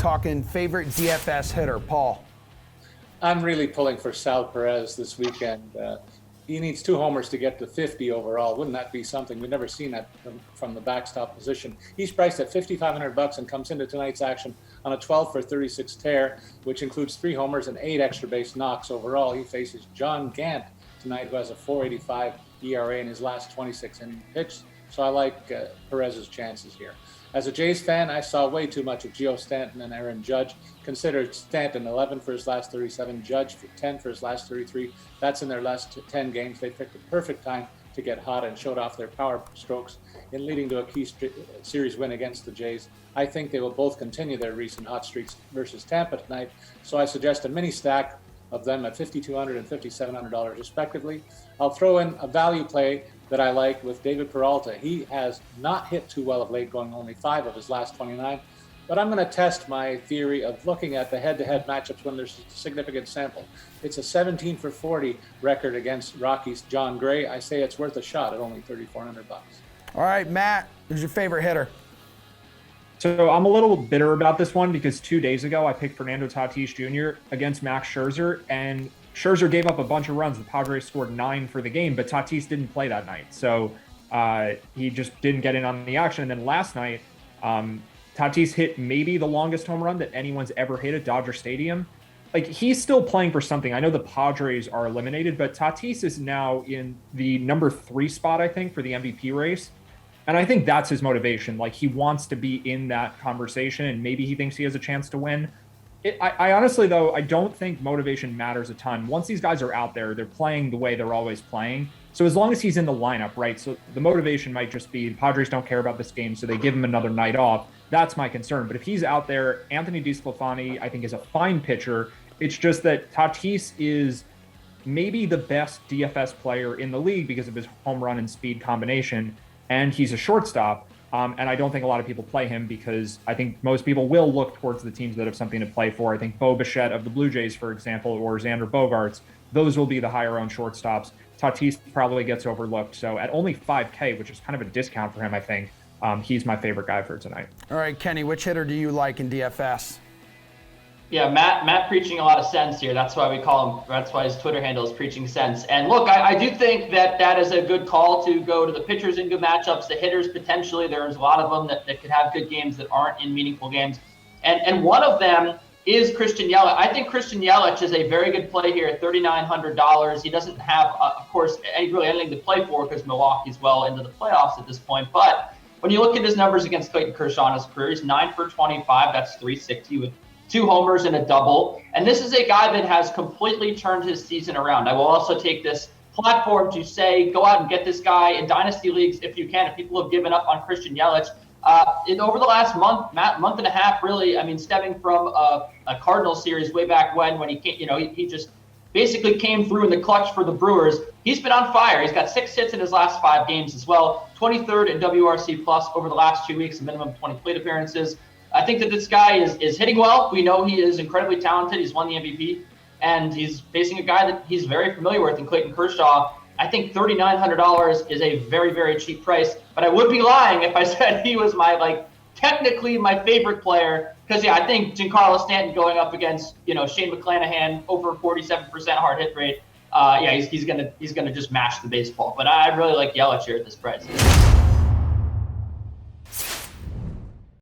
talking favorite DFS hitter. Paul. I'm really pulling for Sal Perez this weekend. He needs 2 homers to get to 50 overall. Wouldn't that be something? We've never seen that from the backstop position. He's priced at $5,500 and comes into tonight's action on a 12 for 36 tear, which includes 3 homers and 8 extra base knocks overall. He faces John Gant tonight, who has a 4.85 ERA in his last 26 innings pitched. So I like Perez's chances here. As a Jays fan, I saw way too much of Gio Stanton and Aaron Judge. Consider Stanton 11 for his last 37, Judge 10 for his last 33. That's in their last 10 games. They picked the perfect time to get hot and showed off their power strokes in leading to a key series win against the Jays. I think they will both continue their recent hot streaks versus Tampa tonight. So I suggest a mini stack of them at $5,200 and $5,700 respectively. I'll throw in a value play that I like with David Peralta. He has not hit too well of late, going only 5 of his last 29. But I'm going to test my theory of looking at the head-to-head matchups when there's a significant sample. It's a 17 for 40 record against Rockies' John Gray. I say it's worth a shot at only $3,400. All right, Matt, who's your favorite hitter? So I'm a little bitter about this one because 2 days ago I picked Fernando Tatis Jr. against Max Scherzer, and Scherzer gave up a bunch of runs. The Padres scored 9 for the game, but Tatis didn't play that night. So he just didn't get in on the action. And then last night, Tatis hit maybe the longest home run that anyone's ever hit at Dodger Stadium. Like, he's still playing for something. I know the Padres are eliminated, but Tatis is now in the number 3 spot, I think, for the MVP race. And I think that's his motivation. Like, he wants to be in that conversation, and maybe he thinks he has a chance to win. I honestly, though, I don't think motivation matters a ton. Once these guys are out there, they're playing the way they're always playing. So as long as he's in the lineup, right? So the motivation might just be the Padres don't care about this game, so they give him another night off. That's my concern. But if he's out there, Anthony DeSclafani, I think, is a fine pitcher. It's just that Tatis is maybe the best DFS player in the league because of his home run and speed combination, and he's a shortstop. And I don't think a lot of people play him because I think most people will look towards the teams that have something to play for. I think Bo Bichette of the Blue Jays, for example, or Xander Bogaerts, those will be the higher-owned shortstops. Tatis probably gets overlooked. So at only $5K, which is kind of a discount for him, I think, he's my favorite guy for tonight. All right, Kenny, which hitter do you like in DFS? Yeah, Matt preaching a lot of sense here. That's why we call him, that's why his Twitter handle is Preaching Sense. And look, I do think that is a good call to go to the pitchers in good matchups, the hitters potentially. There's a lot of them that could have good games that aren't in meaningful games. And one of them is Christian Yelich. I think Christian Yelich is a very good play here at $3,900. He doesn't have, of course, really anything to play for because Milwaukee's well into the playoffs at this point. But when you look at his numbers against Clayton Kershaw in his career, he's 9 for 25. That's 360 with 2 homers and a double. And this is a guy that has completely turned his season around. I will also take this platform to say, go out and get this guy in dynasty leagues if you can. If people have given up on Christian Yelich, over the last month and a half, really, I mean, stemming from a Cardinals series way back when he came, he just basically came through in the clutch for the Brewers. He's been on fire. He's got 6 hits in his last 5 games as well. 23rd in WRC plus over the last 2 weeks, a minimum of 20 plate appearances. I think that this guy is hitting well. We know he is incredibly talented. He's won the MVP, and he's facing a guy that he's very familiar with in Clayton Kershaw. I think $3,900 is a very, very cheap price, but I would be lying if I said he was technically my favorite player, because I think Giancarlo Stanton going up against Shane McClanahan, over 47% hard hit rate. He's gonna just mash the baseball. But I really like Yelich here at this price.